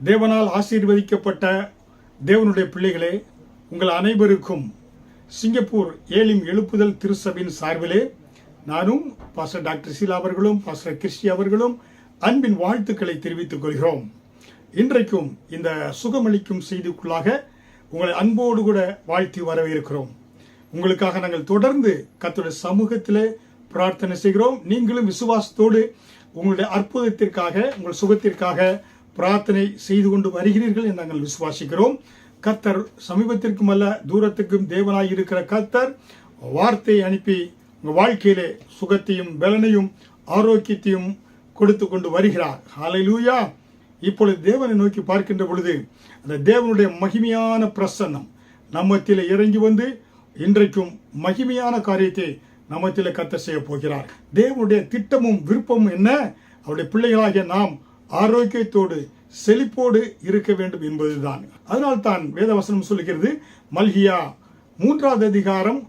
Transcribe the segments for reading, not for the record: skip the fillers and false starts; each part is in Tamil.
தேவனால் ஆசீர்வதிக்கப்பட்ட தேவனுடைய பிள்ளைகளே, உங்கள் அனைவருக்கும் சிங்கப்பூர் ஏலிம் எழுப்புதல் திருச்சபையின் சார்பிலே நானும் பாஸ்டர் டாக்டர் சீலா அவர்களும் பாஸ்டர் கிறிஸ்டி அவர்களும் அன்பின் வாழ்த்துக்களை தெரிவித்துக் கொள்கிறோம். இன்றைக்கும் இந்த சுகமளிக்கும் செய்திக்குள்ளாக உங்களை அன்போடு கூட வாழ்த்தி வரவேற்கிறோம். உங்களுக்காக நாங்கள் தொடர்ந்து கர்த்தருடைய சமூகத்திலே பிரார்த்தனை செய்கிறோம். நீங்களும் விசுவாசத்தோடு உங்களுடைய அற்புதத்திற்காக, உங்கள் சுகத்திற்காக பிரார்த்தனை செய்து கொண்டு வருகிறீர்கள் என்று நாங்கள் விசுவாசிக்கிறோம். கர்த்தர் சமீபத்திற்கும் அல்ல தூரத்துக்கும் தேவனாய் இருக்கிற கர்த்தர் வார்த்தையை அனுப்பி உங்கள் வாழ்க்கையிலே சுகத்தையும் பலனையும் ஆரோக்கியத்தையும் கொடுத்து கொண்டு வருகிறார். ஹல்லேலூயா. இப்பொழுது தேவனை நோக்கி பார்க்கின்ற பொழுது அந்த தேவனுடைய மகிமையான பிரசன்னம் நம்மத்திலே இறங்கி வந்து இன்றைக்கும் மகிமையான காரியத்தை நம்மத்திலே கர்த்தர் செய்ய போகிறார். தேவனுடைய திட்டமும் விருப்பமும் என்ன? அவருடைய பிள்ளைகளாகிய நாம் ஆரோக்கியத்தோடு செழிப்போடு இருக்க வேண்டும் என்பதுதான். அதனால்தான் வேதவசனம் சொல்லுகிறது, மல்கியா 3வது அதிகாரம்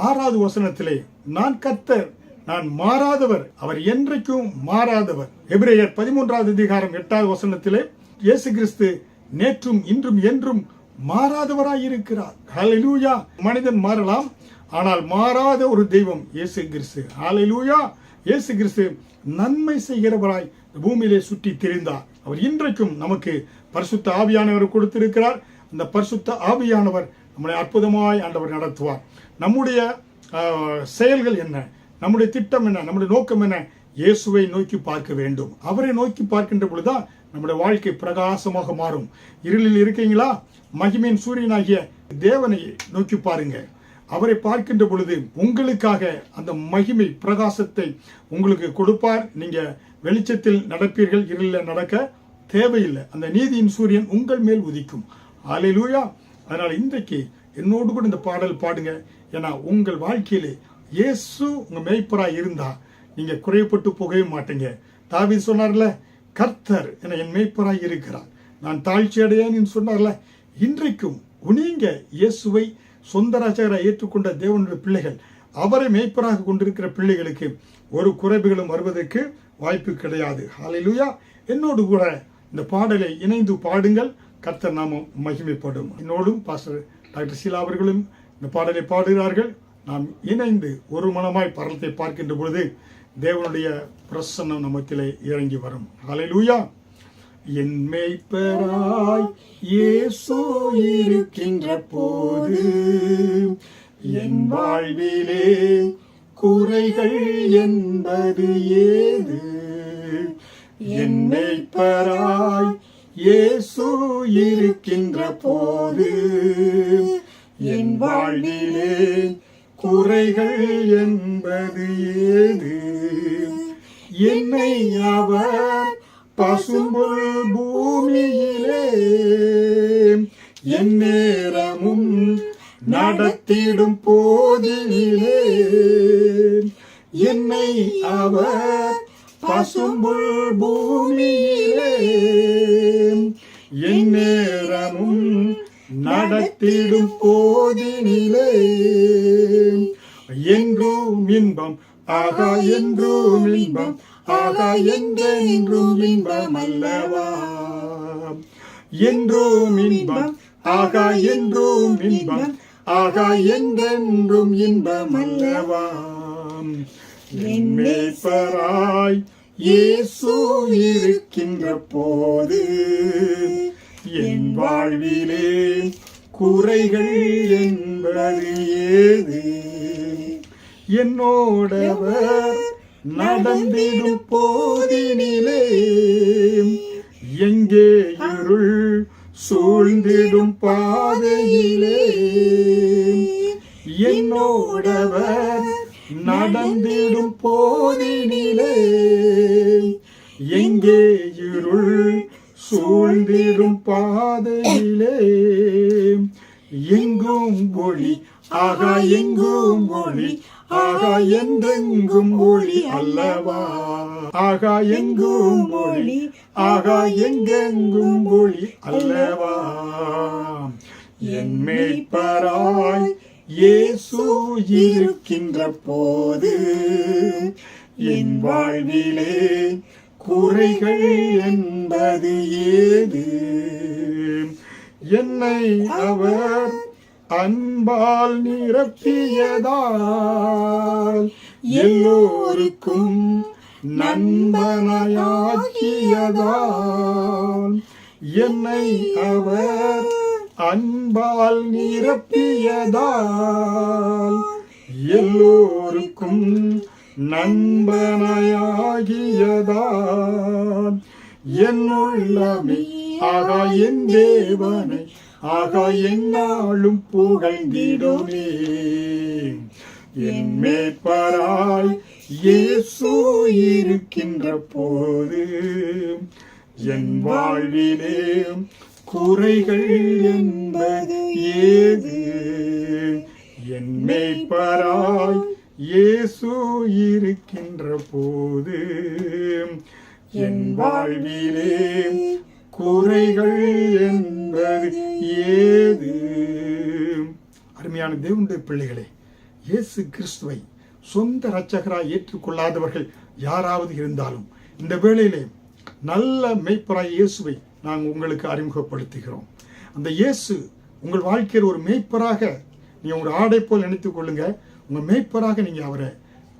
6வது வசனத்திலே, நான் கர்த்தர், நான் மாறாதவர், அவர் என்றைக்கும் மாறாதவர். எபிரேயர் 13வது அதிகாரம் 8வது வசனத்திலே, இயேசு கிறிஸ்து நேற்றும் இன்றும் என்றும் மாறாதவராய் இருக்கிறார். ஹல்லேலூயா. மனிதன் மாறலாம், ஆனால் மாறாத ஒரு தெய்வம் இயேசு கிறிஸ்து. ஹல்லேலூயா. இயேசு கிறிஸ்து நன்மை செய்கிறவராய் பூமியிலே சுற்றி திரிந்தார். அவர் இன்றைக்கும் நமக்கு பரிசுத்த ஆவியானவர் கொடுத்திருக்கிறார். அந்த பரிசுத்த ஆவியானவர் நம்மளை அற்புதமாய் ஆண்டவர் நடத்துவார். நம்முடைய செயல்கள் என்ன, நம்முடைய திட்டம் என்ன, நம்முடைய நோக்கம் என்ன? இயேசுவை நோக்கி பார்க்க வேண்டும். அவரை நோக்கி பார்க்கின்ற பொழுதுதான் நம்முடைய வாழ்க்கை பிரகாசமாக மாறும். இருளில் இருக்கீங்களா? மகிமையின் சூரியனாகிய தேவனை நோக்கி பாருங்க. அவரை பார்க்கின்ற பொழுது உங்களுக்காக அந்த மகிமை பிரகாசத்தை உங்களுக்கு கொடுப்பார். நீங்க வெளிச்சத்தில் நடப்பீர்கள், இருளில் நடக்க தேவையில்லை. அந்த நீதியின் சூரியன் உங்கள் மேல் உதிக்கும். ஹல்லேலூயா. அதனால இன்றைக்கு என்னோடு கூட இந்த பாடல் பாடுங்க. ஏன்னா உங்கள் வாழ்க்கையிலே இயேசு உங்க மேய்ப்பராய் இருந்தா நீங்க குறைப்பட்டு போகவே மாட்டீங்க. தாவீது சொன்னார்ல, கர்த்தர் என் மேய்ப்பராய் இருக்கிறார், நான் தாழ்ச்சி அடையேன் சொன்னார்ல. இன்றைக்கும் நீங்க இயேசுவை சொந்த ரட்சகராய் ஏற்றுக்கொண்ட தேவனுடைய பிள்ளைகள், அவரை மேய்ப்பராக கொண்டிருக்கிற பிள்ளைகளுக்கு ஒரு குறைவுகளும் வருவதற்கு வாய்ப்பு கிடையாது. ஹல்லேலூயா. என்னோடு கூட இந்த பாடலை இணைந்து பாடுங்கள். கர்த்தர் நாமம் மகிமைப்படும். என்னோடும் பாஸ்டர் டாக்டர் சீலா அவர்களும் இந்த பாடலை பாடுகிறார்கள். நாம் இணைந்து ஒரு மனமாய் பரலத்தை பார்க்கின்ற பொழுது தேவனுடைய பிரசன்னம் நமத்திலே இறங்கி வரும். ஹல்லேலூயா. என் மேய்ப்பராய் இயேசு இருக்கின்ற போது என் வாழ்விலே குறைகள் என்பது ஏது? என் மேய்ப்பராய் இயேசு இருக்கின்ற போது என் வாழ்விலே குறைகள் என்பது ஏது? என்னை அவர் பசும்புல் பூமியிலே என் நேரமும் நடத்திடும் போதினிலே, என்னை அவர் பசும்புல் பூமியிலே என் நேரமும் நடத்திடும் போதினிலே, என்றும் இன்பம் ஆகா, என்றும் இன்பம் ஆகா, என்றென்றும் இன்பம் அல்லவா, என்றும் இன்பம் ஆகா, என்றும் இன்பம் ஆகா, என்றென்றும் இன்பம் அல்லவா. என் மேய்ப்பராய் இயேசு இருக்கின்ற போது என் வாழ்விலே குறைகள் என்பது ஏது? என்னோடவர் நடந்திடும் போதினிலே எங்கே இருள் சூழ்ந்திடும் பாதையிலே, என்னோடவர் நடந்திடும் போதினிலே எங்கே இருள் சூழ்ந்திடும் பாதையிலே, எங்கும் ஒளி ஆகா, எங்கும் ஒளி ஆகா, என்றெங்கும் ஒளி அல்லவா, ஆகா, எங்கும் ஒளி ஆகா, எங்கெங்கும் ஒளி அல்லவா. என் மேய்ப்பராய் இயேசு இருக்கின்ற போது என் வாழ்விலே குறைகள் என்பது ஏது? என்னை அவர் அன்பால் நிரப்பியதால் எல்லோருக்கும் நண்பனாயாக்கியதால் என்னை அவர் அன்பால் நிரப்பியதால் எல்லோருக்கும் நண்பனாயாகியதால் என் உள்ளமே ஆகா என் தேவனை ஆகா என்னாலும் புகழ்ந்திடுமே. என் மேய்ப்பராய் இயேசு இருக்கின்ற போது என் வாழ்விலே குறைகள் என்பது ஏது? என் மேய்ப்பராய் இயேசு இருக்கின்ற போது என் வாழ்விலே குறைகள் என்பது ஏது? அருமையான தேவனுடைய பிள்ளைகளே, இயேசு கிறிஸ்துவை சொந்த இரட்சகராய் ஏற்றுக்கொள்ளாதவர்கள் யாராவது இருந்தாலும் இந்த வேளையிலே நல்ல மேய்ப்பராய் இயேசுவை நாங்கள் உங்களுக்கு அறிமுகப்படுத்துகிறோம். அந்த இயேசு உங்கள் வாழ்க்கையில் ஒரு மேய்ப்பராக நீங்கள் உங்கள் ஆடை போல் நினைத்துக் கொள்ளுங்க. உங்கள் மேய்ப்பராக நீங்கள் அவரை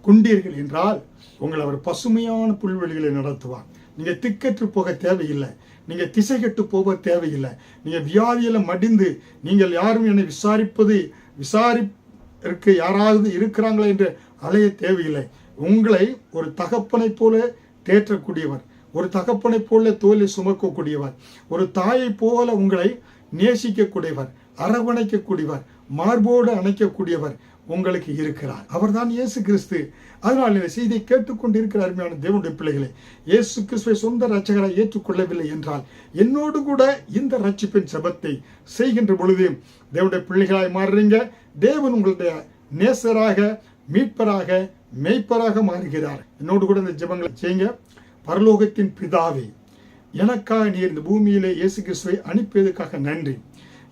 கொண்டீர்கள் என்றால் உங்களை அவர் பசுமையான புல்வெளிகளை நடத்துவார். நீங்கள் திக்கற்று போக தேவையில்லை, நீங்கள் திசை கெட்டு போக தேவையில்லை. நீங்கள் வியாதியில் மடிந்து நீங்கள் யாரும் என்னை விசாரிக்க யாராவது இருக்கிறாங்களா என்று அலைய தேவையில்லை. உங்களை ஒரு தகப்பனை போல தேற்றக்கூடியவர், ஒரு தகப்பனை போல தோலை சுமக்கக்கூடியவர், ஒரு தாயை போல உங்களை நேசிக்கக்கூடியவர், அரவணைக்கக்கூடியவர், மார்போடு அணைக்கக்கூடியவர் உங்களுக்கு இருக்கிறார். அவர்தான் இயேசு கிறிஸ்து. அதனால் இந்த செய்தியை கேட்டுக்கொண்டிருக்கிற அருமையான தேவனுடைய பிள்ளைகளை, இயேசு கிறிஸ்துவை சொந்த இரட்சகராய் ஏற்றுக்கொள்ளவில்லை என்றால் என்னோடு கூட இந்த ரட்சிப்பின் ஜெபத்தை செய்கின்ற பொழுது தேவனுடைய பிள்ளைகளாய் மாறுறீங்க. தேவன் உங்களுடைய நேசராக, மீட்பராக, மெய்ப்பராக மாறுகிறார். என்னோடு கூட இந்த ஜெபங்களை செய்யுங்க. பரலோகத்தின் பிதாவே, எனக்காக நீர் இந்த பூமியிலே இயேசு கிறிஸ்துவை அனுப்பியதுக்காக நன்றி.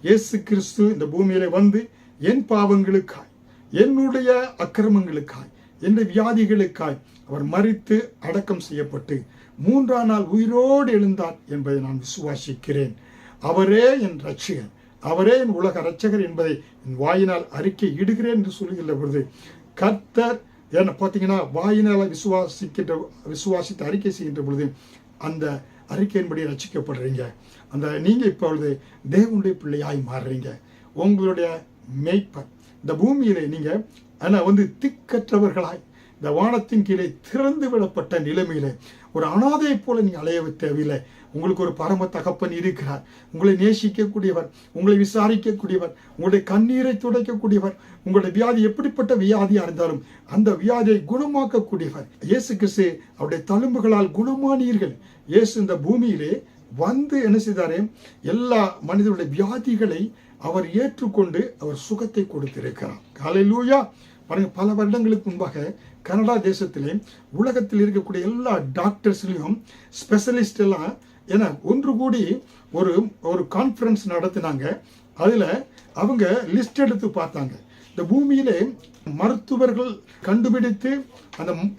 இயேசு கிறிஸ்து இந்த பூமியிலே வந்து என் பாவங்களுக்காய், என்னுடைய அக்கிரமங்களுக்காய், என் வியாதிகளுக்காய் அவர் மரித்து அடக்கம் செய்யப்பட்டு 3ஆம் நாள் உயிரோடு எழுந்தார் என்பதை நான் விசுவாசிக்கிறேன். அவரே என் ரட்சகர், அவரே என் உலக ரட்சகர் என்பதை என் வாயினால் அறிக்கை இடுகிறேன் என்று சொல்லுகின்ற பொழுது கர்த்தர் என்ன பார்த்தீங்கன்னா வாயினால் விசுவாசித்து அறிக்கை செய்கின்ற பொழுது அந்த அறிக்கையின்படி ரட்சிக்கப்படுறீங்க. அந்த நீங்க இப்பொழுது தேவனுடைய பிள்ளையாய் மாறுறீங்க. உங்களுடைய மேய்ப்பர் இந்த பூமியிலே நீங்க திக்கற்றவர்களாய் இந்த வானத்தின் கீழே திறந்து விடப்பட்ட நிலைமையில ஒரு அனாதை போல நீங்க அலைய தேவையில்லை. உங்களுக்கு ஒரு பரம தகப்பன் இருக்கிறார். உங்களை நேசிக்கக்கூடியவர், உங்களை விசாரிக்கக்கூடியவர், உங்களுடைய கண்ணீரை துடைக்கக்கூடியவர், உங்களுடைய வியாதி எப்படிப்பட்ட வியாதியா இருந்தாலும் அந்த வியாதியை குணமாக்கக்கூடியவர் இயேசு கிறிஸ்து. அவருடைய தழும்புகளால் குணமானீர்கள். இயேசு இந்த பூமியிலே வந்து என்ன செய்தாரே, எல்லா மனிதனுடைய வியாதிகளை அவர் ஏற்றுக்கொண்டு அவர் சுகத்தை கொடுத்திருக்கிறார். ஹல்லேலூயா. பாருங்க, பல வருடங்களுக்கு முன்பாக கனடா தேசத்திலே உலகத்தில் இருக்கக்கூடிய எல்லா டாக்டர்ஸ்லையும் ஸ்பெஷலிஸ்ட் எல்லாம் ஒன்று கூடி ஒரு கான்ஃபரன்ஸ் நடத்தினாங்க. அதுல அவங்க லிஸ்ட் எடுத்து பார்த்தாங்க. இந்த பூமியிலே மருத்துவர்கள்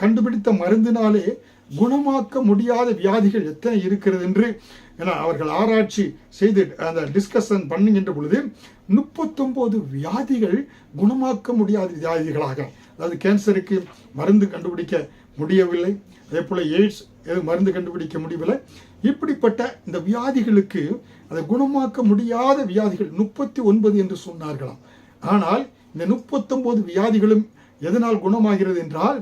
கண்டுபிடித்த மருந்தினாலே குணமாக்க முடியாத வியாதிகள் எத்தனை இருக்கிறது என்று அவர்கள் ஆராய்ச்சி செய்து அந்த டிஸ்கஷன் பண்ணுகின்ற பொழுது 39 வியாதிகள் குணமாக்க முடியாத வியாதிகளாக, அதாவது கேன்சருக்கு மருந்து கண்டுபிடிக்க முடியவில்லை, அதே போல எய்ட்ஸ் மருந்து கண்டுபிடிக்க முடியவில்லை. இப்படிப்பட்ட இந்த வியாதிகளுக்கு அதை குணமாக்க முடியாத வியாதிகள் 39 என்று சொன்னார்களாம். ஆனால் இந்த 39 வியாதிகளும் எதனால் குணமாகிறது என்றால்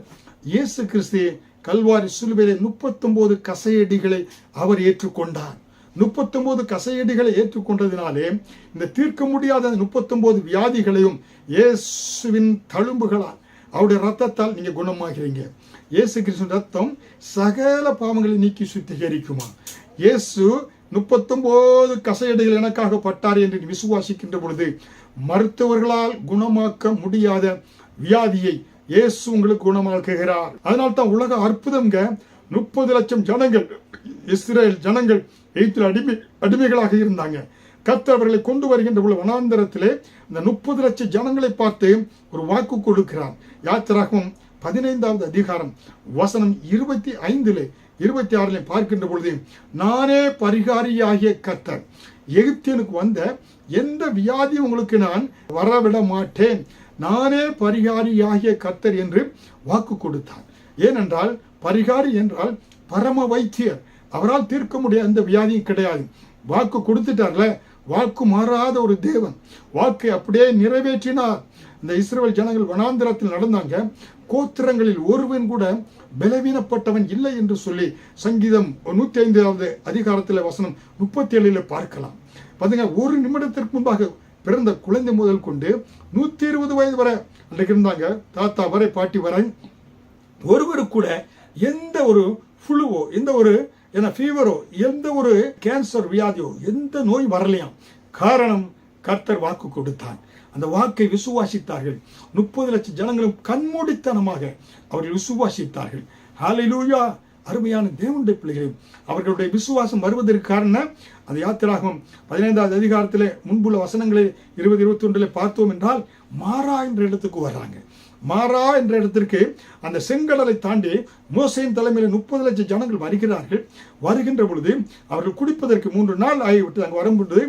இயேசு கிறிஸ்து கல்வாரி சிலுவையிலே 39 கசையடிகளை அவர் ஏற்றுக்கொண்டார். 39 கசையடிகளை ஏற்றுக்கொண்டதினாலே இந்த தீர்க்க முடியாத 39 வியாதிகளையும் இயேசுவின் தழும்புகளால் அவருடைய ரத்தத்தால் நீங்க குணமாகிறீங்க. இயேசு கிறிஸ்துவின் ரத்தம் சகல பாவங்களை நீக்கி சுத்திகரிக்குமா. இயேசு 39 கசையடிகள் எனக்காக பட்டார் என்று விசுவாசிக்கின்ற பொழுது மருத்துவர்களால் குணமாக்க முடியாத வியாதியை இயேசு உங்களுக்கு குணமாக்குகிறார். அதனால தான் உலக அற்புதம்ங்க. 30 லட்சம் ஜனங்கள், இஸ்ரேல் ஜனங்கள் எகிப்தில் அடிமைகளாக இருந்தாங்க. கர்த்தர் அவர்களை கொண்டு வருகின்ற பொழுது வனாந்தரத்திலே இந்த 30 லட்சம் ஜனங்களை பார்த்து ஒரு வாக்கு கொடுக்கிறார். யாத்திராகமம் 15வது அதிகாரம் வசனம் 25 26 பார்க்கின்ற பொழுது, நானே பரிகாரியாகிய கர்த்தர், எகிப்தியனுக்கு வந்த எந்த வியாதியும் உங்களுக்கு நான் வரவிட மாட்டேன், நானே பரிகாரியாகிய கர்த்தர் என்று வாக்கு கொடுத்தார். ஏனென்றால் பரிகாரி என்றால் பரம வைத்தியர், அவரால் தீர்க்க முடியாத அந்த வியாதியும் கிடையாது. வாக்கு கொடுத்துட்டார்ல, வாக்கு மாறாத ஒரு தேவன், வாக்கை அப்படியே நிறைவேற்றினார். இந்த இஸ்ரவேல் ஜனங்கள் வனாந்திரத்தில் நடந்தாங்க, கோத்திரங்களில் ஒருவன் கூட பலவீனப்பட்டவன் இல்லை என்று சொல்லி சங்கீதம் 105வது அதிகாரத்தில் வசனம் 37 பார்க்கலாம். பாத்தீங்க, ஒரு நிமிடத்திற்கு முன்பாக பிறந்த குழந்தை முதல் கொண்டு 120 வயது வரை அன்றைக்கு இருந்தாங்க, தாத்தா வரை பாட்டி வரை, ஒருவரு கூட எந்த ஒரு புழுவோ எந்த ஒரு ஃபீவரோ எந்த ஒரு கேன்சர் வியாதியோ எந்த நோய் வரலையாம். காரணம், கர்த்தர் வாக்கு கொடுத்தார். அந்த வாக்கை விசுவாசித்தார்கள். 30 லட்சம் ஜனங்களும் கண்மூடித்தனமாக அவர்கள் விசுவாசித்தார்கள். ஹல்லேலூயா! அருமையான தேவனுடைய பிள்ளைகளே, அவர்களுடைய விசுவாசம் வருவதற்கு காரணம் அந்த யாத்திராகமம் 15வது அதிகாரத்திலே முன்புள்ள வசனங்களை 20, 21 பார்த்தோம் என்றால், மாரா என்ற இடத்துக்கு வர்றாங்க. மாரா என்ற இடத்திற்கு அந்த செங்கடலை தாண்டி மோசேயின் தலைமையில் 30 லட்சம் ஜனங்கள் வருகிறார்கள். வருகின்ற பொழுது அவர்கள் குடிப்பதற்கு 3 நாள் ஆகிவிட்டு அங்கே வரும்பொழுது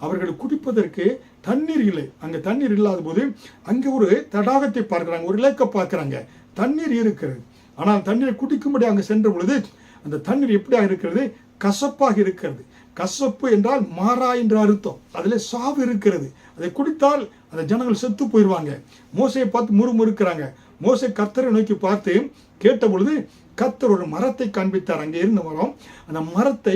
அவர்கள் குடிப்பதற்கு தண்ணீர் இல்லை. அங்கே தண்ணீர் இல்லாத போது அங்கே ஒரு தடாகத்தை பார்க்கிறாங்க, ஒரு லேக்கை பார்க்கிறாங்க, தண்ணீர் இருக்கிறது. ஆனால் தண்ணீரை குடிக்கும்படி அங்கே சென்ற பொழுது அந்த தண்ணீர் எப்படியாக இருக்கிறது? கசப்பாக இருக்கிறது. கசப்பு என்றால் மாறா என்ற அர்த்தம். அதில் சாவு இருக்கிறது. அதை குடித்தால் அந்த ஜனங்கள் செத்து போயிடுவாங்க. மோசையை பார்த்து முறுமுறுக்கிறாங்க. மோசே கர்த்தரை நோக்கி பார்த்து கேட்ட பொழுது கர்த்தர் ஒரு மரத்தை காண்பித்தார். அங்கே இருந்த மரம், அந்த மரத்தை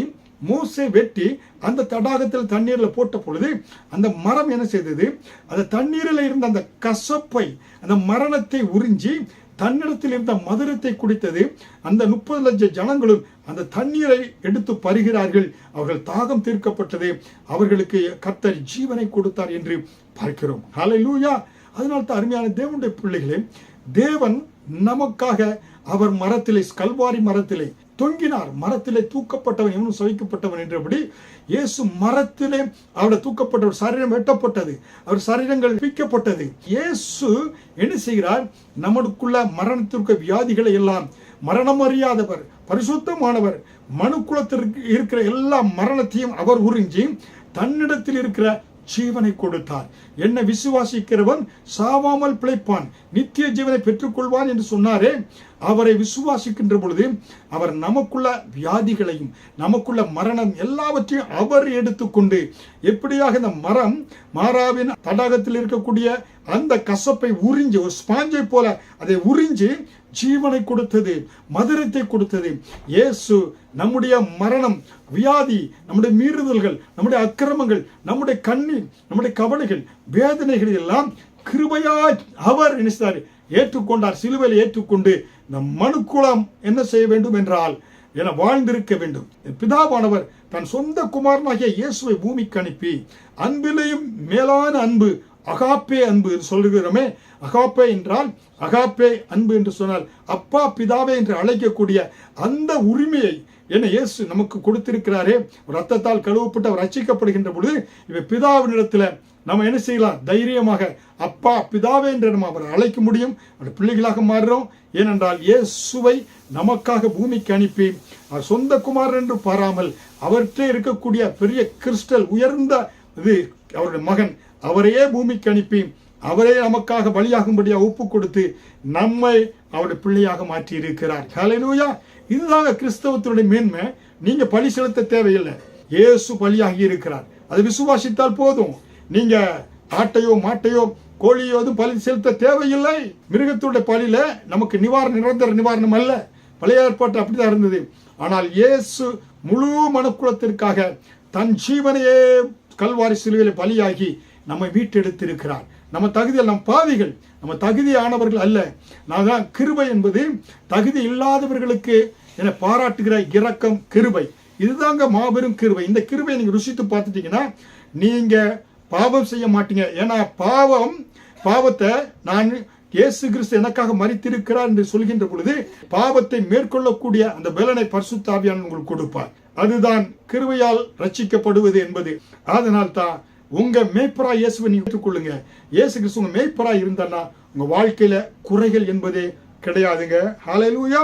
மோசே வெட்டி அந்த தடாகத்தில் தண்ணீரில் போட்ட பொழுது அந்த மரம் என்ன செய்தது? அந்த தண்ணீரில் இருந்த அந்த கசப்பை, அந்த மரணத்தை உறிஞ்சி தன்னிடத்தில் இருந்த மதுரத்தை குடித்தது. அந்த 30 லட்சம் ஜனங்களும் அந்த தண்ணீரை எடுத்து பருகிறார்கள். அவர்கள் தாகம் தீர்க்கப்பட்டது. அவர்களுக்கு கர்த்தர் ஜீவனை கொடுத்தார் என்று பார்க்கிறோம். ஹல்லேலூயா! அதனால் தான் அருமையான தேவனுடைய பிள்ளைகளே, தேவன் நமக்காக அவர் மரத்திலே, கல்வாரி மரத்திலே தொங்கினார். மரத்திலே தூக்கப்பட்டவன் எவனும் சவிக்கப்பட்டவன் என்றபடி இயேசு மரத்திலே அவருடைய தூக்கப்பட்டவர், சரீரம் வெட்டப்பட்டது, அவர் சரீரங்கள் பிக்கப்பட்டது. இயேசு என்ன செய்கிறார்? நம்மளுக்குள்ள மரணத்திற்கு வியாதிகளை எல்லாம், மரணம் அறியாதவர், பரிசுத்தமானவர், மனுக்குலத்திற்கு இருக்கிற எல்லா மரணத்தையும் அவர் உறிஞ்சி தன்னிடத்தில் இருக்கிற ஜீவனை கொடுத்தார். என்ன விசுவாசிக்கிறவன் சாவாமல் பிழைப்பான், நித்திய ஜீவனை பெற்றுக்கொள்வான் என்று சொன்னாரே, அவரை விசுவாசிக்கின்ற பொழுது அவர் நமக்குள்ள வியாதிகளையும் நமக்குள்ள மரணம் எல்லாவற்றையும் அவர் எடுத்துக்கொண்டு, எப்படியாக இந்த மரம் மாராவின் தடாகத்தில் இருக்கக்கூடிய அந்த கசப்பை உறிஞ்சி, ஒரு ஸ்பாஞ்சை போல அதை உறிஞ்சி ஜீவனை கொடுத்தது, மதுரத்தை கொடுத்தது. இயேசு நம்முடைய மரணம், வியாதி, நம்முடைய மீறுதல்கள், நம்முடைய அக்கிரமங்கள், நம்முடைய கண்ணீர், நம்முடைய கவலைகள், வேதனைகள் எல்லாம் கிருபையாய் அவர் நினைத்தார், ஏற்றுக்கொண்டார். சிலுவையில் ஏற்றுக்கொண்டு இந்த மனுக்குலம் என்ன செய்ய வேண்டும் என்றால் என வாழ்ந்திருக்க வேண்டும். பிதாவானவர் தன் சொந்த குமாரனாகிய இயேசுவை பூமிக்கு அனுப்பி, அன்பிலையும் மேலான அன்பு, அகாப்பே அன்பு சொல்லுகிறோமே, அகாப்பே என்றால், அகாப்பே அன்பு என்று சொன்னால் அப்பா பிதாவே என்று அழைக்கக்கூடிய அந்த உரிமையை என்ன இயேசு நமக்கு கொடுத்திருக்கிறாரே. ரத்தத்தால் கழுவப்பட்டு அவர் ரட்சிக்கப்படுகின்ற பொழுது இவ பிதாவினிடத்தில் நம்ம என்ன செய்யலாம்? தைரியமாக அப்பா பிதாவே என்று நம்ம அவரை அழைக்க முடியும். அவருடைய பிள்ளைகளாக மாறுறோம். ஏனென்றால் இயேசுவை நமக்காக பூமிக்கு அனுப்பி அவர் சொந்த குமாரன் என்று பாராமல் அவர்கிட்ட இருக்கக்கூடிய பெரிய கிறிஸ்டல் உயர்ந்த இது அவருடைய மகன், அவரையே பூமிக்கு அனுப்பி அவரே நமக்காக பலியாகும்படியாக ஒப்பு கொடுத்து நம்மை அவருடைய பிள்ளையாக மாற்றி இருக்கிறார். ஹல்லேலூயா! இதுதாங்க கிறிஸ்தவத்தினுடைய மேன்மை. நீங்க பலி செலுத்த தேவையில்லை, இயேசு பலியாகி இருக்கிறார். அது விசுவாசித்தால் போதும். நீங்க ஆட்டையோ மாட்டையோ கோழியோ பலி செலுத்த தேவையில்லை. மிருகத்துடைய பலியில நமக்கு நிரந்தர நிவாரணம் அல்ல. பழைய ஏற்பாட்டு அப்படிதான் இருந்தது. ஆனால் இயேசு முழு மனுக்குலத்திற்காக தன் ஜீவனையே கல்வாரி சிலுவையில் பலியாகி நம்மை மீட்டெடுத்திருக்கிறார். நம்ம தகுதியில், நம் பாவிகள், நம்ம தகுதியானவர்கள் அல்ல. நான் தான் கிருபை என்பது தகுதி இல்லாதவர்களுக்கு என பாராட்டுகிற இரக்கம், கிருபை. இதுதாங்க மாபெரும் கிருபை. இந்த கிருபையை நீங்க ருசித்து பார்த்துட்டீங்கன்னா நீங்க பாவம் செய்ய மாட்டீங்க. ஏன்னா பாவத்தை நான் இயேசு கிறிஸ்து எனக்காக மரித்திருக்கிறார் என்று சொல்கின்ற பொழுது பாவத்தை மேற்கொள்ளக்கூடிய அந்த பலனை பரிசுத்த ஆவியானவர் உங்களுக்கு கொடுப்பார். அதுதான் கிருபையால் ரட்சிக்கப்படுவது என்பது. அதனால் தான் உங்க மேய்ப்பராய் இயேசுவை நீங்க ஏற்றுக்கொள்ளுங்க. இயேசு கிறிஸ்து உங்க மேய்ப்பராய் இருந்தான்னா உங்க வாழ்க்கையில குறைகள் என்பதே கிடையாதுங்க. ஹல்லேலூயா.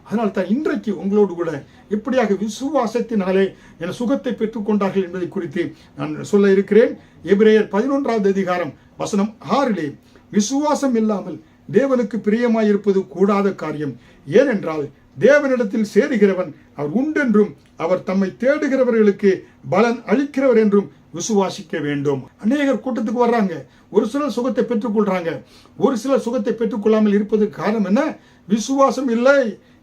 அதனால தான் இன்றைக்கு உங்களோடு கூட எப்படியாக விசுவாசத்தினாலே என சுகத்தை பெற்றுக்கொண்டார்கள் என்பதை குறித்து நான் சொல்ல இருக்கிறேன். எபிரேயர் 11வது அதிகாரம் வசனம் 6 விசுவாசம் இல்லாமல் தேவனுக்கு பிரியமாயிருப்பது கூடாத காரியம். ஏனென்றால் தேவனிடத்தில் சேருகிறவன் அவர் உண்டென்றும் அவர் தம்மை தேடுகிறவர்களுக்கு பலன் அளிக்கிறவர் என்றும் விசுவாசிக்க வேண்டும். அநேகர் கூட்டத்துக்கு வர்றாங்க, ஒரு சிலர் சுகத்தை பெற்றுக்கொள்றாங்க, ஒரு சிலர் சுகத்தை பெற்றுக்கொள்ளாமல் இருப்பதற்கு காரணம் என்ன? விசுவாசம் இல்லை.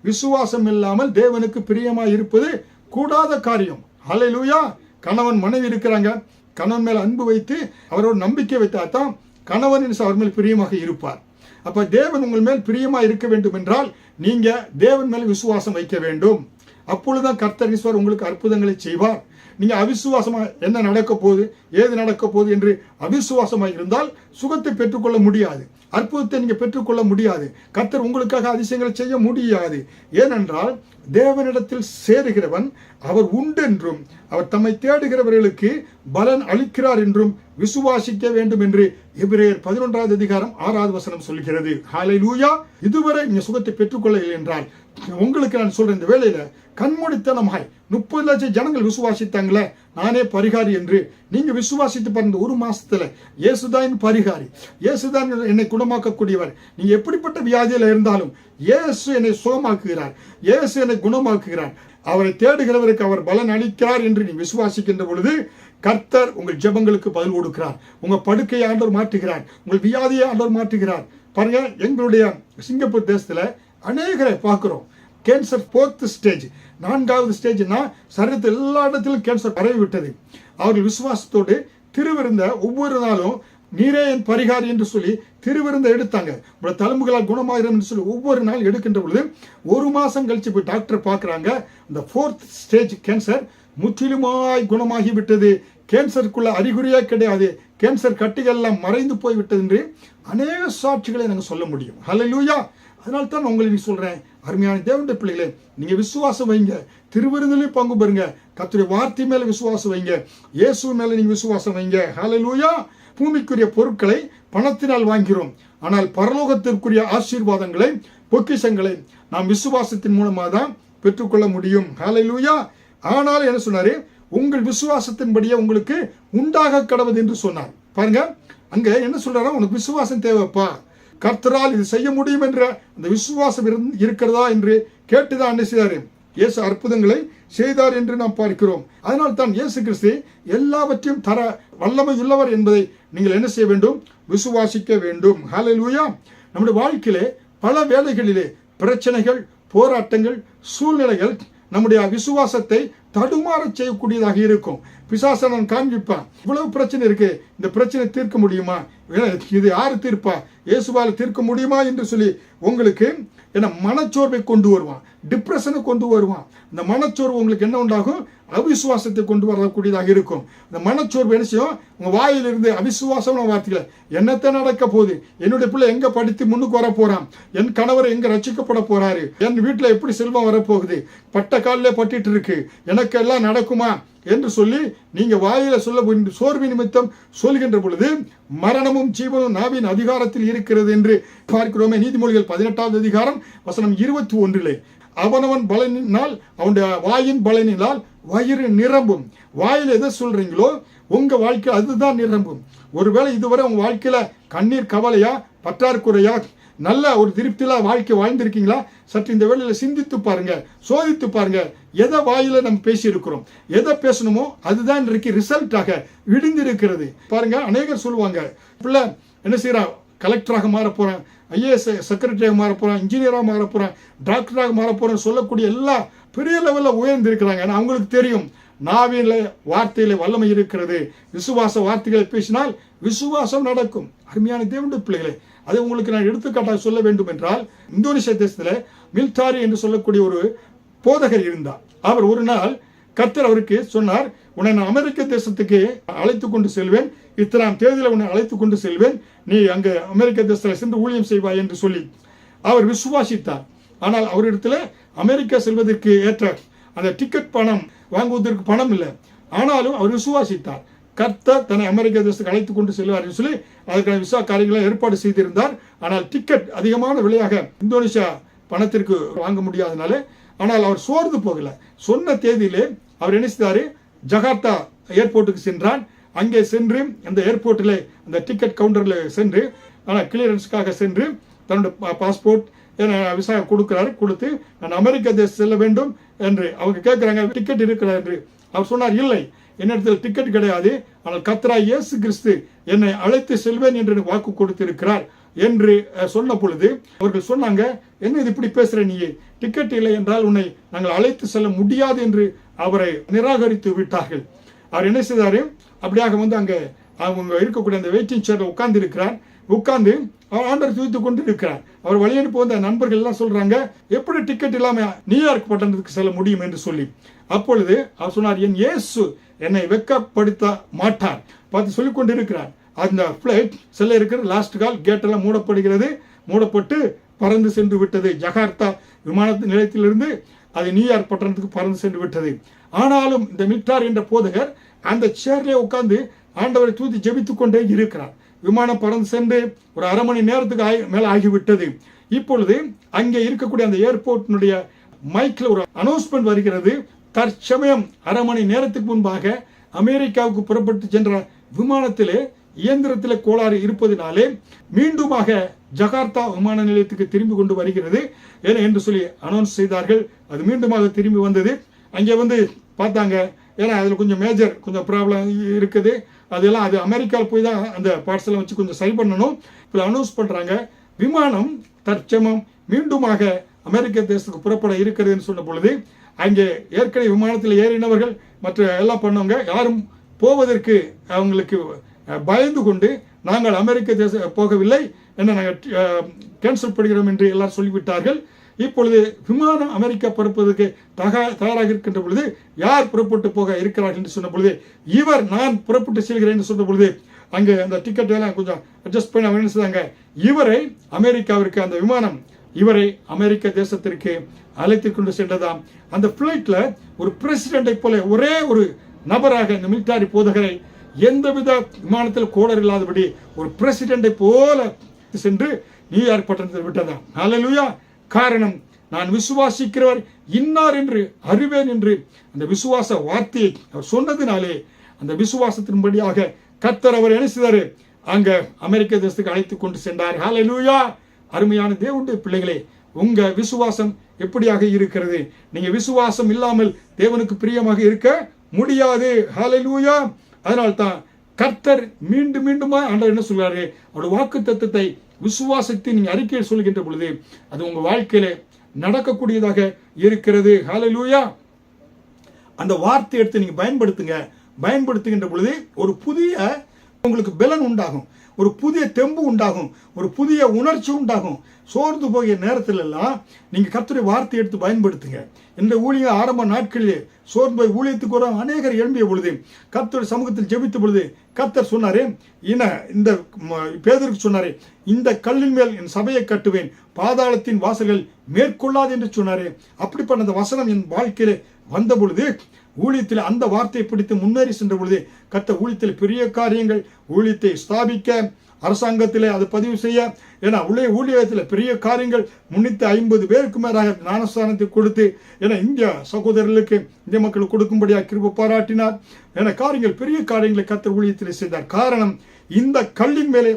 விசுவாசம் இல்லாமல் தேவனுக்கு பிரியமாய் இருப்பது கூடாத காரியம். ஹல்லேலூயா. கணவன் மனைவி இருக்கிறாங்க, கணவன் மேல அன்பு வைத்து அவரோட நம்பிக்கை வைத்தாதான் கணவன் அவர் மேல் பிரியமாக இருப்பார். அப்ப தேவன் உங்கள் மேல் பிரியமா இருக்க வேண்டும் என்றால் நீங்க தேவன் மேல் விசுவாசம் வைக்க வேண்டும். அப்பொழுதுதான் கர்த்தர் ஈஸ்வரர் உங்களுக்கு அற்புதங்களை செய்வார். நீங்க அவிசுவாசமா என்ன நடக்க போகுது, ஏது நடக்க போகுது என்று அவிசுவாசமாக இருந்தால் சுகத்தை பெற்றுக்கொள்ள முடியாது, அற்புதத்தை நீங்க பெற்றுக்கொள்ள முடியாது, கர்த்தர் உங்களுக்காக அதிசயங்களை செய்ய முடியாது. ஏனென்றால் தேவனிடத்தில் சேருகிறவன் அவர் உண்டென்றும் அவர் தம்மை தேடுகிறவர்களுக்கு பலன் அளிக்கிறார் என்றும் விசுவாசிக்க வேண்டும் என்று எபிரேயர் 11வது அதிகாரம் 6வது வசனம் சொல்கிறது. ஹல்லேலூயா. இதுவரை நீங்க சுகத்தை பெற்றுக்கொள்ளவில்லை என்றால் உங்களுக்கு நான் சொல்றேன், இந்த வேளையில கண்மூடித்தனமாய் 30 லட்சம் ஜனங்கள் விசுவாசித்தாங்களே நானே பரிகாரி என்று நீங்க விசுவாசித்து பாருங்க. ஒரு மாசத்துல இயேசுதான் பரிகாரி, இயேசுதான் என்னை குணமாக்கக்கூடியவர். நீங்க எப்படிப்பட்ட வியாதியில இருந்தாலும் இயேசு என்னை சுகமாக்குகிறார், இயேசு என்னை குணமாக்குகிறார், அவரை தேடுகிறவருக்கு அவர் பலன் அளிக்கிறார் என்று நீ விசுவாசிக்கின்ற பொழுது கர்த்தர் உங்கள் ஜெபங்களுக்கு பதில் கொடுக்கிறார். உங்க படுக்கையை ஆண்டவர் மாற்றுகிறார், உங்கள் வியாதியை ஆண்டவர் மாற்றுகிறார். பாருங்க, எங்களுடைய சிங்கப்பூர் தேசத்துல அநேகரை பார்க்கிறோம். கேன்சர் 4th ஸ்டேஜ், 4வது ஸ்டேஜ்னா சரீரத்தில் எல்லா இடத்திலும் கேன்சர் பரவி விட்டது. அவர்கள் விசுவாசத்தோடு திருவிருந்த ஒவ்வொரு நாளும் நீரே என் பரிகாரி என்று சொல்லி திருவிருந்த எடுத்தாங்க. தழும்புகளால் குணமாயிரும் என்று சொல்லி ஒவ்வொரு நாள் எடுக்கின்ற பொழுது ஒரு மாசம் கழிச்சு போய் டாக்டர் பார்க்குறாங்க, இந்த 4th ஸ்டேஜ் கேன்சர் முற்றிலுமாய் குணமாகி விட்டது, கேன்சருக்குள்ள அறிகுறியே கிடையாது, கேன்சர் கட்டிகள் எல்லாம் மறைந்து போய்விட்டது என்று அநேக சாட்சிகளை நாங்கள் சொல்ல முடியும். ஹல்லேலூயா. அதனால தான் உங்களுக்கு சொல்றேன், அருமையான தேவனுடைய பிள்ளைகளே, நீங்க விசுவாசம் வைங்க, திருவிருந்திலையும் பங்கு பெறுங்க, கர்த்தருடைய வார்த்தை மேல விசுவாசம் வைங்க, இயேசு மேல நீங்க விசுவாசம் வைங்க. ஹல்லேலூயா. பூமிக்குரிய பொருட்களை பணத்தினால் வாங்கிறோம், ஆனால் பரலோகத்திற்குரிய ஆசீர்வாதங்களை பொக்கிஷங்களை நாம் விசுவாசத்தின் மூலமாக தான் பெற்றுக்கொள்ள முடியும். ஹல்லேலூயா. ஆனால் என்ன சொன்னாரு? உங்கள் விசுவாசத்தின்படியே உங்களுக்கு உண்டாக கடவுது என்று சொன்னார். பாருங்க, அங்க என்ன சொல்றாரா? உனக்கு விசுவாசம் தேவைப்பா, கர்த்தரால் இது செய்ய முடியும் என்ற அந்த விசுவாசம் இருக்கிறதா என்று கேட்டுதான் என்ன செய்தாரு? இயேசு அற்புதங்களை செய்தார் என்று நாம் பார்க்கிறோம். அதனால் தான் இயேசு கிறிஸ்து எல்லாவற்றையும் தர வல்லமை உள்ளவர் என்பதை நீங்கள் என்ன செய்ய வேண்டும்? விசுவாசிக்க வேண்டும். ஹல்லேலூயா. நம்முடைய வாழ்க்கையிலே பல வேளைகளிலே பிரச்சனைகள், போராட்டங்கள், சூழ்நிலைகள் நம்முடைய விசுவாசத்தை தடுமாற செய்யக்கூடியதாக இருக்கும். பிசாசன் காண்பிப்பான், இவ்வளவு பிரச்சனை இருக்கு, இந்த பிரச்சனை தீர்க்க முடியுமா? இது யாரு தீர்ப்பா? இயேசுவால் தீர்க்க முடியுமா என்று சொல்லி உங்களுக்கு என்ன மனச்சோர்வை கொண்டு வருவான், டிப்ரெஷனை கொண்டு வருவான். இந்த மனச்சோர்வு உங்களுக்கு என்ன உண்டாகும்? அவிசுவாசத்தை கொண்டு வரக்கூடியதாக இருக்கும். இந்த மனச்சோர்வு என்ன செய்யும்? உங்க வாயிலிருந்து அவிசுவாசமான வார்த்தைகளை, என்னத்தை நடக்க போகுது, என்னுடைய பிள்ளை எங்க படித்து முன்னுக்கு வர போறான், என் கணவர் எங்க ரட்சிக்கப்பட போறாரு, என் வீட்டுல எப்படி செல்வம் வரப்போகுது, பட்ட காலிலே பட்டிட்டு இருக்கு, எனக்கு எல்லாம் நடக்குமா என்று சொல்லி நீங்க வாயில சொல்ல சோர்வு நிமித்தம் சொல்கின்ற பொழுது மரணமும் ஜீவனும் நாவின் அதிகாரத்தில் இருக்கிறது என்று பார்க்கிறோமே. நீதிமொழிகள் 18வது அதிகாரம் வசனம் 21. அவனவன் பலனினால், அவனுடைய வாயின் பலனினால் வயிறு நிரம்பும். வாயில எதை சொல்றீங்களோ உங்க வாழ்க்கை அதுதான் நிரம்பும். ஒருவேளை இதுவரை உங்க வாழ்க்கையில கண்ணீர் கவலையா, பற்றாக்குறையா, நல்ல ஒரு திருப்தியில வாழ்க்கை வாழ்ந்திருக்கீங்களா? சற்று இந்த வேளையில சிந்தித்து பாருங்க, சோதித்து பாருங்க. எதை வாயில நம்ம பேசி இருக்கிறோம், எதை பேசணுமோ அதுதான் இன்றைக்கு ரிசல்ட்டாக விடிந்திருக்கிறது. பாருங்க, அநேகர் சொல்லுவாங்க, பிள்ளை என்ன செய்யறா, கலெக்டராக மாற போறேன், ஐஏஎஸ் செக்ரட்டரியாக மாற போறேன், இன்ஜினியராக மாற போறேன், டாக்டராக மாற போறேன் சொல்லக்கூடிய எல்லா பெரிய லெவலில் உயர்ந்திருக்கிறாங்க. ஏன்னா அவங்களுக்கு தெரியும் நாவில வார்த்தையில வல்லமை இருக்கிறது, விசுவாச வார்த்தைகளை பேசினால் விசுவாசம் நடக்கும். அருமையான தேவனுடைய பிள்ளைகளே, அதை உங்களுக்கு நான் எடுத்துக்காட்டாக சொல்ல வேண்டும் என்றால், இந்தோனேசியா தேசத்துல மில்தாரி என்று சொல்லக்கூடிய ஒரு போதகர் இருந்தார். அவர் ஒரு நாள் கர்த்தர் அவருக்கு சொன்னார், உன்னை நான் அமெரிக்க தேசத்துக்கு அழைத்து கொண்டு செல்வேன், இத்தனாம் தேதியில உன்னை அழைத்து கொண்டு செல்வேன், நீ அங்க அமெரிக்க தேசத்துல சென்று ஊழியம் செய்வாய் என்று சொல்லி அவர் விசுவாசித்தார். ஆனால் அவரிடத்துல அமெரிக்கா செல்வதற்கு ஏற்ற அந்த டிக்கெட் பணம் வாங்குவதற்கு பணம் இல்லை. ஆனாலும் அவர் விசுவாசித்தார். கர்த்தர் தன்னை அமெரிக்க தேசத்துக்கு அழைத்துக் கொண்டு செல்வார் என்று சொல்லி அதுக்கான விசா காரியங்களை ஏற்பாடு செய்திருந்தார். ஆனால் டிக்கெட் அதிகமான விலையாக இந்தோனேஷியா பணத்திற்கு வாங்க முடியாதனால, ஆனால் அவர் சோர்ந்து போகல. சொன்ன தேதியிலே அவர் என்ன செய்தாரு, ஜகார்த்தா ஏர்போர்ட்டுக்கு சென்றார். அங்கே சென்று அந்த ஏர்போர்ட்டில் அந்த டிக்கெட் கவுண்டரில் சென்று கிளியரன்ஸுக்காக சென்று தன்னுடைய பாஸ்போர்ட் விசா கொடுக்கிறார். கொடுத்து நான் அமெரிக்க தேசம் செல்ல வேண்டும் என்று அவங்க கேட்குறாங்க, டிக்கெட் இருக்கிறார் என்று அவர் சொன்னார், இல்லை என்னிடத்தில் டிக்கெட் கிடையாது, ஆனால் கர்த்தராகிய இயேசு கிறிஸ்து என்னை அழைத்து செல்வேன் என்று எனக்கு வாக்கு கொடுத்திருக்கிறார் என்று சொன்ன பொழுது அவர்கள் சொன்னாங்க, என்ன இது இப்படி பேசுற, நீ டிக்கெட் இல்லை என்றால் உன்னை நாங்கள் அழைத்து செல்ல முடியாது என்று அவரை நிராகரித்து விட்டார்கள். அவர் என்ன செய்தாரு, அப்படியாக வந்து அங்கே அவங்க இருக்கக்கூடிய அந்த வெயிட்டிங் சேர்ல உட்கார்ந்து இருக்கிறார். உட்கார்ந்து அவர் ஆண்டவர் துதித்துக் கொண்டு இருக்கிறார். அவர் வழி அனுப்பி வந்த நண்பர்கள் எல்லாம் சொல்றாங்க, எப்படி டிக்கெட் இல்லாம நியூயார்க் பட்டணத்துக்கு செல்ல முடியும் என்று சொல்லி. அப்பொழுது அவர் சொன்னார், என் இயேசு என்னை வெட்கப்படுத்த மாட்டார் பார்த்து சொல்லிக் கொண்டு இருக்கிறார். அந்த பிளைட் செல்ல இருக்கிற லாஸ்ட் கால் கேட் எல்லாம் மூடப்படுகிறது. மூடப்பட்டு பறந்து சென்று விட்டது. ஜகார்த்தா விமான நிலையத்திலிருந்து அது நியூயார்க் பட்டணத்துக்கு பறந்து சென்று விட்டது. ஆனாலும் இந்த மில்டார் என்ற போதகர் அந்த சேர்ல உட்கார்ந்து ஆண்டவரை தூதி ஜெபித்துக் கொண்டே இருக்கிறார். விமானம் பறந்து சென்று ஒரு அரை மணி நேரத்துக்கு மேல ஆகிவிட்டது. இப்பொழுது அங்கே இருக்கக்கூடிய அந்த ஏர்போர்ட்டினுடைய மைக்ல ஒரு அனௌன்ஸ்மெண்ட் வருகிறது. தற்சமயம் அரை மணி நேரத்துக்கு முன்பாக அமெரிக்காவுக்கு புறப்பட்டு சென்ற விமானத்திலே இயந்திரத்திலே கோளாறு இருப்பதினாலே மீண்டுமாக ஜகார்த்தா விமான நிலையத்துக்கு திரும்பி கொண்டு வருகிறது என்று சொல்லி அனௌன்ஸ் செய்தார்கள். அது மீண்டுமாக திரும்பி வந்தது. அங்கே வந்து பார்த்தாங்க, ஏன்னா அதில் கொஞ்சம் மேஜர் கொஞ்சம் ப்ராப்ளம் இருக்குது. அதெல்லாம் அது அமெரிக்காவில் போய் தான் அந்த பார்சலை வச்சு கொஞ்சம் சரி பண்ணணும். இப்போ அனௌன்ஸ் பண்ணுறாங்க, விமானம் தற்சமம் மீண்டுமாக அமெரிக்க தேசத்துக்கு புறப்பட இருக்கிறதுன்னு சொன்ன பொழுது அங்கே ஏற்கனவே விமானத்தில் ஏறினவர்கள் மற்ற எல்லாம் பண்ணவங்க யாரும் போவதற்கு அவங்களுக்கு பயந்து கொண்டு நாங்கள் அமெரிக்க தேசம் போகவில்லை என்ன நாங்கள் கேன்சல் பண்ணுகிறோம் என்று எல்லாரும் சொல்லிவிட்டார்கள். இப்பொழுது விமானம் அமெரிக்கா புறப்படுவதற்கு தயாராக இருக்கின்ற பொழுது யார் புறப்பட்டு போக இருக்கிறார்கள் என்று சொன்ன பொழுது இவர் நான் புறப்பட்டு செல்கிறேன் என்று சொன்ன பொழுது அங்கே அந்த டிக்கெட் எல்லாம் கொஞ்சம் அட்ஜஸ்ட் பண்ணி அவங்க என்ன செய்தாங்க, இவரை அமெரிக்காவிற்கு அந்த விமானம் இவரை அமெரிக்க தேசத்திற்கு அழைத்து கொண்டு சென்றதாம். அந்த பிளைட்ல ஒரு பிரசிடென்டை போல ஒரே ஒரு நபராக இந்த மிலிட்டரி போதகரை எந்தவித விமானத்தில் கோளர் இல்லாதபடி ஒரு பிரசிடென்டை போல சென்று நியூயார்க் பட்டணத்தில் விட்டதாம். ஹல்லேலூயா. காரணம், நான் விசுவாசிக்கிறவர் இன்னார் என்று அறிவேன் என்று அந்த விசுவாச வார்த்தையை அவர் சொன்னதினாலே அந்த விசுவாசத்தின்படியாக கர்த்தர் அவர் என்ன செய்தாரு, அங்க அமெரிக்க தேசத்துக்கு அழைத்துக் கொண்டு சென்றார். ஹல்லேலூயா. அருமையான தேவனுடைய பிள்ளைகளே, உங்க விசுவாசம் எப்படியாக இருக்கிறது? நீங்க விசுவாசம் இல்லாமல் தேவனுக்கு பிரியமாக இருக்க முடியாது. ஹல்லேலூயா. அதனால்தான் கர்த்தர் மீண்டும் மீண்டுமா ஆண்டவர் என்ன சொல்றாரு, அவருடைய வாக்கு தத்தத்தை விசுவாசத்தை நீங்க அறிக்கையில் சொல்கின்ற பொழுது அது உங்க வாழ்க்கையில நடக்கக்கூடியதாக இருக்கிறது. ஹல்லேலூயா. அந்த வார்த்தை எடுத்து நீங்க பயன்படுத்துகின்ற பொழுது ஒரு புதிய உங்களுக்கு பலன் உண்டாகும், ஒரு புதிய தெம்பு உண்டாகும், ஒரு புதிய உணர்ச்சி உண்டாகும். சோர்ந்து போகிற நேரத்தில் எல்லாம் நீங்க கர்த்தருடைய வார்த்தை எடுத்து பயன்படுத்துங்க. இந்த ஊழிய ஆரம்ப நாட்களிலே சோர்ந்து போய் ஊழியத்துக்கு வர அநேகர் எழும்பிய பொழுது கர்த்தருடைய சமூகத்தில் ஜெபித்த பொழுது கர்த்தர் சொன்னாரே, இந்த பேதுருக்கு சொன்னாரே, இந்த கல்லின் மேல் என் சபையை கட்டுவேன், பாதாளத்தின் வாசல்கள் மேற்கொள்ளாது என்று சொன்னாரே. அப்படிப்பட்ட அந்த வசனம் என் வாழ்க்கையிலே வந்த பொழுது ஊழியத்தில் அந்த வார்த்தையை பிடித்து முன்னேறி சென்ற பொழுது கர்த்தர் ஊழியத்தில் பெரிய காரியங்கள், ஊழியத்தை ஸ்தாபிக்க, அரசாங்கத்திலே அது பதிவு செய்ய, ஏன்னா ஊழியத்தில் பெரிய காரியங்கள் 350 பேருக்கு மேலாக ஞானஸ்தானத்தை கொடுத்து ஏன்னா இந்திய சகோதரர்களுக்கு இந்திய மக்களுக்கு கொடுக்கும்படியாக கிருபை பாராட்டினார். என காரியங்கள் பெரிய காரியங்களை கர்த்தர் ஊழியத்தில் செய்தார். காரணம், இந்த கல்லின் மேலே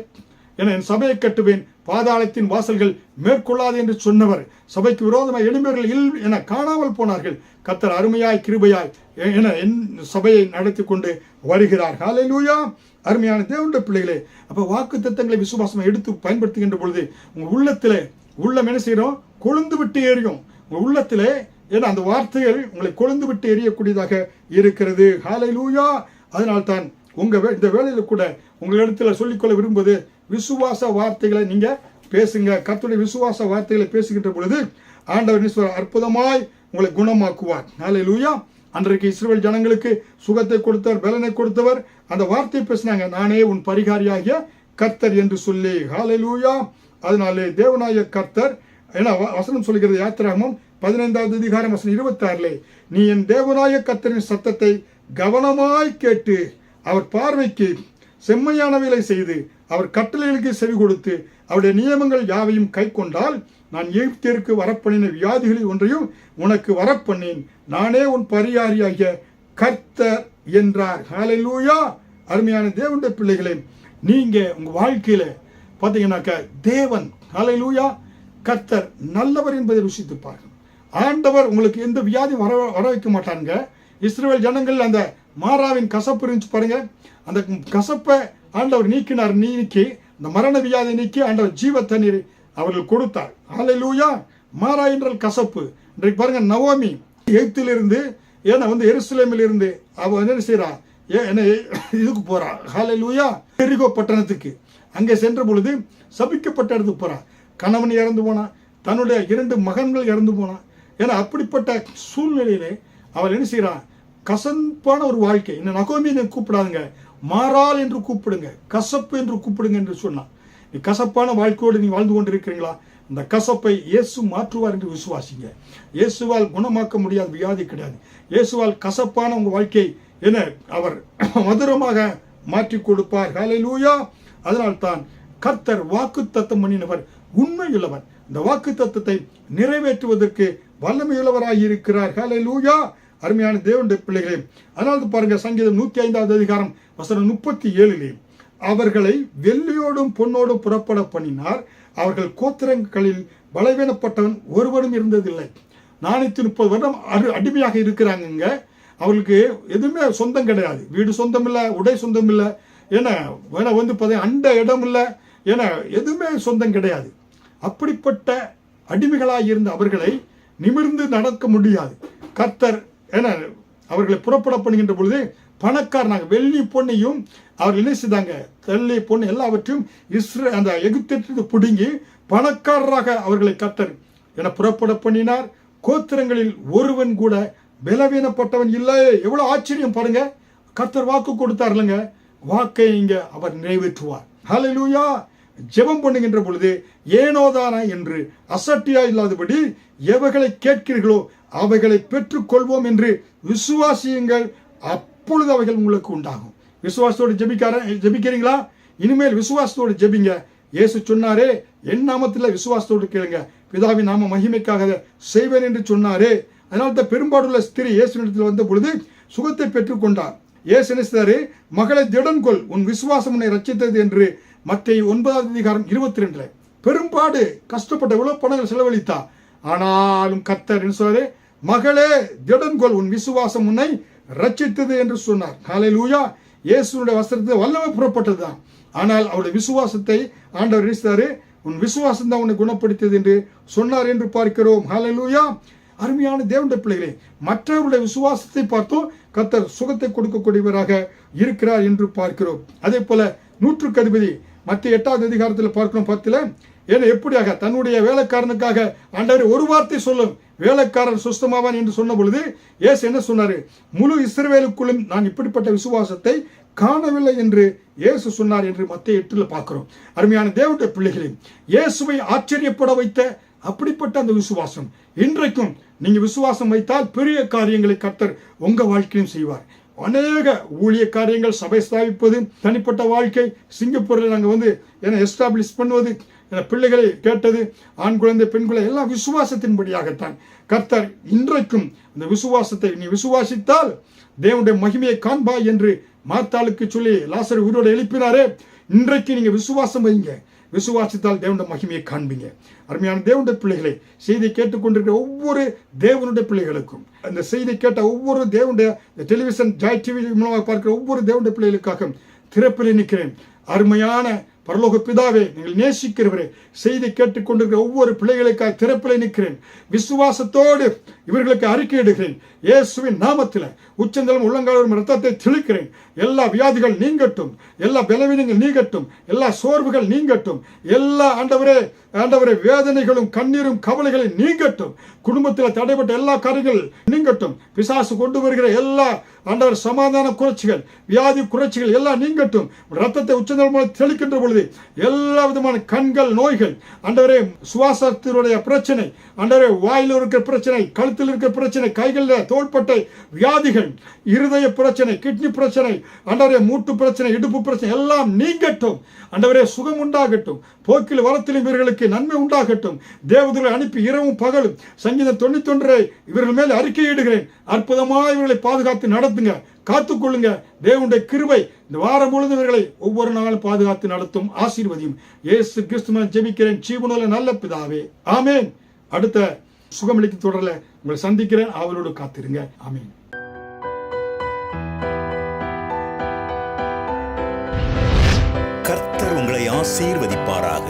என் சபையை கட்டுவேன், பாதாளத்தின் வாசல்கள் மேற்கொள்ளாது என்று சொன்னவர் சபைக்கு விரோதமாக எழும்பியவர்கள் என காணாமல் போனார்கள். கர்த்தர் அருமையாய் கிருபையாய் என என் சபையை நடத்தி கொண்டு வருகிறார். ஹல்லேலூயா. அருமையான தேவனுடைய பிள்ளைகளே, அப்ப வாக்கு தத்தங்களை விசுவாசம் எடுத்து பயன்படுத்துகின்ற பொழுது உங்க உள்ளத்திலே உள்ளம் என்ன செய்யறோம், கொழுந்து விட்டு எரியும். உங்க உள்ளத்திலே ஏன்னா அந்த வார்த்தைகள் உங்களை கொழுந்து விட்டு எரியக்கூடியதாக இருக்கிறது. ஹல்லேலூயா. அதனால்தான் இந்த வேளையில கூட உங்களிடத்துல சொல்லிக்கொள்ள விரும்புவது, விசுவாச வார்த்தைகளை நீங்க பேசுங்க. கர்த்தருடைய விசுவாச வார்த்தைகளை பேசுகின்ற பொழுது ஆண்டவர் அற்புதமாய் உங்களை குணமாக்குவார். ஹல்லேலூயா. அன்றைக்கு இஸ்ரவேல் ஜனங்களுக்கு சுகத்தை கொடுத்தவர், பலனை கொடுத்தவர். அந்த வார்த்தையை பேசினாங்க, நானே உன் பரிகாரியாகிய கர்த்தர் என்று சொல்லி. ஹல்லேலூயா. அதனாலே தேவனாய கர்த்தர் ஏன்னா வசனம் சொல்கிறது, யாத்திராகமம் 15வது அதிகாரம் வசனம் 26, நீ என் தேவனாய கர்த்தரின் சத்தத்தை கவனமாய் கேட்டு அவர் பார்வைக்கு செம்மையானவைகளை செய்து அவர் கட்டளைகளுக்கு செவி கொடுத்து அவருடைய நியமங்கள் யாவையும் கை கொண்டால் நான் எகிப்திற்கு வரப்பண்ணின வியாதிகளில் ஒன்றையும் உனக்கு வரப்பண்ணேன். நானே உன் பரியாரியாகிய கர்த்தர் என்றார். ஹல்லேலூயா. அருமையான தேவனுடைய பிள்ளைகளே, நீங்க உங்க வாழ்க்கையில பார்த்தீங்கன்னாக்க தேவன் ஹல்லேலூயா கர்த்தர் நல்லவர் என்பதை ருசித்து பாருங்க. ஆண்டவர் உங்களுக்கு எந்த வியாதி வர வைக்க மாட்டாங்க. இஸ்ரவேல் ஜனங்கள் அந்த மாறாவின் கசப்பு இருந்துச்சு பாருங்க, அந்த கசப்பை ஆண்டவர் நீக்கி அந்த மரண வியாதி நீக்கி ஆண்டவர் ஜீவ தண்ணீர் அவர்கள் கொடுத்தார். ஹல்லேலூயா. மாறா என்றால் கசப்பு. இன்றைக்கு பாருங்க, நவோமி எகிப்திலிருந்து எருசலேமில் இருந்து அவ என்ன செய்யறா, இதுக்கு போறா. ஹல்லேலூயா. எரிகோ பட்டணத்துக்கு அங்கே சென்ற பொழுது சபிக்கப்பட்ட இடத்துக்கு போறா. கணவன் இறந்து போனா, தன்னுடைய 2 மகன்கள் இறந்து போனா. ஏன்னா அப்படிப்பட்ட சூழ்நிலையிலே அவள் என்ன செய்யறா, கசப்பான ஒரு வாழ்க்கை. இந்த நகோமி கூப்பிடாதுங்க, மாறால் என்று கூப்பிடுங்க, கசப்பு என்று கூப்பிடுங்க என்று சொன்னான். நீ கசப்பான வாழ்க்கையோடு நீ வாழ்ந்து கொண்டிருக்கிறீங்களா? இந்த கசப்பை இயேசு மாற்றுவார் என்று விசுவாசிங்க. இயேசுவால் குணமாக்க முடியாத வியாதி கிடையாது. இயேசுவால் கசப்பான உங்க வாழ்க்கை என அவர் மதுரமாக மாற்றி கொடுப்பார். ஹல்லேலூயா. அதனால்தான் கர்த்தர் வாக்குத்தத்தம் பண்ணினவர் உண்மையுள்ளவர். இந்த வாக்குத்தத்தத்தை நிறைவேற்றுவதற்கு வல்லமையுள்ளவராக இருக்கிறார். ஹல்லேலூயா. அருமையான தேவனுடைய பிள்ளைகளே, அதனால பாருங்க, சங்கீதம் 105வது அதிகாரம் வசனம் 37 அவர்களை வெள்ளியோடும் பொன்னோடும் புறப்பட பண்ணினார். அவர்கள் கோத்திரங்களில் பலவீனப்பட்டவன் ஒருவனும் இருந்ததில்லை. 430 வருடம் அடிமையாக இருக்கிறாங்க. அவர்களுக்கு எதுவுமே சொந்தம் கிடையாது. வீடு சொந்தம் இல்லை, உடை சொந்தம் இல்லை, ஏன்னா அண்ட இடம் இல்லை, ஏன்னா எதுவுமே சொந்தம் கிடையாது. அப்படிப்பட்ட அடிமைகளாக இருந்த அவர்களை நிமிர்ந்து நடக்க முடியாது. கர்த்தர் அவர்களை புறப்பட பண்ணுகின்ற பொழுது பணக்காரனாக வெள்ளி பொண்ணையும் அவர்கள் என்ன செய்தாங்க, வெள்ளி பொண்ணு எல்லாவற்றையும் அந்த எகிப்திற்கு பிடுங்கி பணக்காரராக அவர்களை கர்த்தர் புறப்பட பண்ணினார். கோத்திரங்களில் ஒருவன் கூட பலவீனப்பட்டவன் இல்லை. எவ்வளவு ஆச்சரியம் பாருங்க. கர்த்தர் வாக்கு கொடுத்தார் இல்லைங்க, வாக்கை இங்க அவர் நிறைவேற்றுவார். ஹல்லேலூயா. ஜெபம் பண்ணுகின்ற பொழுது ஏனோதானா என்று அசட்டியா இல்லாதபடி எவைகளை கேட்கிறீர்களோ அவைகளை பெற்றுக் கொள்வோம் என்று விசுவாசியுங்கள், அப்பொழுது அவைகள் உங்களுக்கு உண்டாகும். விசுவாசத்தோடு ஜெபிக்கிறீங்களா? இனிமேல் விசுவாசத்தோடு ஜெபிங்க. இயேசு சொன்னாரே, என் நாமத்தில் விசுவாசத்தோடு கேளுங்க, பிதாவின் நாம மகிமைக்காக செய்வேன் என்று சொன்னாரே. அதனால பெரும்பாடுள்ள ஸ்திரீ இயேசுவிடத்தில் வந்த பொழுது சுகத்தை பெற்றுக் கொண்டார். இயேசு நினைச்சாரு, மகளை திடன்கொள், உன் விசுவாசம் உன்னை ரட்சித்தது என்று மத்தேயு 9வது அதிகாரம் 22 பெரும்பாடு கஷ்டப்பட்ட எவ்வளவு பணங்கள் செலவழித்தா. ஆனாலும் கர்த்தர் என்ன சொல்றாரு, மகளே திடன்கொள், உன் விசுவாசம் உன்னை ரட்சித்தது என்று சொன்னார். ஹல்லேலூயா. இயேசுனுடைய வஸ்திரத்தில் வல்லமை புறப்பட்டதுதான். ஆனால் அவருடைய விசுவாசத்தை ஆண்டவர் நினைச்சாரு, உன் விசுவாசம் தான் உன்னை குணப்படுத்தியது என்று சொன்னார் என்று பார்க்கிறோம். ஹல்லேலூயா. அருமையான தேவனுடைய பிள்ளைகளே, மற்றவருடைய விசுவாசத்தை பார்த்தோம் கர்த்தர் சுகத்தை கொடுக்கக்கூடியவராக இருக்கிறார் என்று பார்க்கிறோம். அதே போல 100க்கு அதிபதி மத்திய 8வது அதிகாரத்தில் பார்க்கிறோம் 10 ஏன்னா எப்படியாக தன்னுடைய வேலைக்காரனுக்காக ஆண்டவர் ஒரு வார்த்தை சொல்லும், வேலைக்காரன் சுஸ்தமாவான் என்று சொன்ன பொழுது இயேசு என்ன சொன்னாரு, முழு இஸ்ரவேலுக்குள்ளும் நான் இப்படிப்பட்ட விசுவாசத்தை காணவில்லை என்று இயேசு சொன்னார் என்று மத்திய 8 பார்க்கிறோம். அருமையான தேவனுடைய பிள்ளைகளே, இயேசுவை ஆச்சரியப்பட வைத்த அப்படிப்பட்ட அந்த விசுவாசம் இன்றைக்கும் நீங்க விசுவாசம் வைத்தால் பெரிய காரியங்களை கர்த்தர் உங்க வாழ்க்கையும் செய்வார். அநேக ஊழிய காரியங்கள், சபை ஸ்தாபிப்பது, தனிப்பட்ட வாழ்க்கை, சிங்கப்பூரில் நாங்கள் எஸ்டாப்ளிஷ் பண்ணுவது, பிள்ளைகளை கேட்டது, ஆண் குழந்தை பெண் குழந்தை எல்லாம் விசுவாசத்தின்படியாகத்தான். கர்த்தர் இன்றைக்கும் இந்த விசுவாசத்தை நீ விசுவாசித்தால் தேவனுடைய மகிமையை காண்பாய் என்று மார்த்தாளுக்கு சொல்லி லாசரு உயிரோடு எழுப்பினாரே. இன்றைக்கு நீங்க விசுவாசம் வைங்க, விசுவாசித்தால் தேவனுடைய மகிமையை காண்பீங்க. அருமையான தேவனுடைய பிள்ளைகளை, செய்தி கேட்டுக்கொண்டிருக்கிற ஒவ்வொரு தேவனுடைய பிள்ளைகளுக்கும், அந்த செய்தி கேட்ட ஒவ்வொரு தேவனுடைய டெலிவிஷன் ஜாய் டிவி மூலமாக பார்க்கிற ஒவ்வொரு தேவனுடைய பிள்ளைகளுக்காக திறப்பில் நிற்கிறேன். அருமையான பரலோக பிதாவே, நீங்கள் நேசிக்கிறவரே, செய்தி கேட்டுக்கொண்டிருக்கிற ஒவ்வொரு பிள்ளைகளுக்காக திறப்பில் நிற்கிறேன். விசுவாசத்தோடு இவர்களுக்கு அறிக்கையிடுகிறேன். இயேசுவின் நாமத்தில் உச்சந்தலம் உள்ளங்காலும் ரத்தத்தை தெளிக்கிறேன். எல்லா வியாதிகள் நீங்கட்டும், எல்லா பலவீனங்கள் நீங்கட்டும், எல்லா சோர்வுகள் நீங்கட்டும், எல்லா ஆண்டவரே வேதனைகளும் கண்ணீரும் கவலைகளும் நீங்கட்டும். குடும்பத்தில் தடைப்பட்ட எல்லா காரியங்கள் நீங்கட்டும். பிசாசு கொண்டு வருகிற எல்லா ஆண்டவர் சமாதான குறைச்சிகள், வியாதி குறைச்சிகள் எல்லாம் நீங்கட்டும். ரத்தத்தை உச்சந்தலம் தெளிக்கின்ற பொழுது பொழுது எல்லா விதமான கண்கள் நோய்கள், ஆண்டவரே சுவாசத்தினுடைய பிரச்சனை, ஆண்டவரே வாயில் இருக்கிற பிரச்சனை, கழுத்தில் இருக்கிற பிரச்சனை, கைகளில் தோள்பட்டை வியாதிகள், இருதய பிரச்சனை, கிட்னி பிரச்சனை, ஆண்டவரே மூட்டு பிரச்சனை, இடுப்பு பிரச்சனை எல்லாம் நீங்கட்டும். ஆண்டவரே சுகம் உண்டாகட்டும். போக்கில் வரத்திலும் இவர்களுக்கு நன்மை உண்டாகட்டும். தேவதூதரை அனுப்பி இரவும் பகலும் சங்கீதம் 91 இவர்கள் மேல் அறிக்கையிடுகிறேன். அற்புதமாக இவர்களை பாதுகாத்து நடத்துங்க, காத்துக்கொள்ளுங்க. தேவனுடைய கிருபை இந்த வாரம் முழுவதும் இவர்களை ஒவ்வொரு நாளும் பாதுகாத்து நடத்தும். ஆசீர்வதியும். இயேசு கிறிஸ்துவின் ஜெபிக்கிறேன் ஜீவனுள்ள நல்ல பிதாவே, ஆமென். அடுத்த சுகமளிக்கும் தொடர்ல உங்களை சந்திக்கிறேன். அவளோடு காத்திருங்க. ஆமென். கர்த்தர் உங்களை ஆசீர்வதிப்பாராக.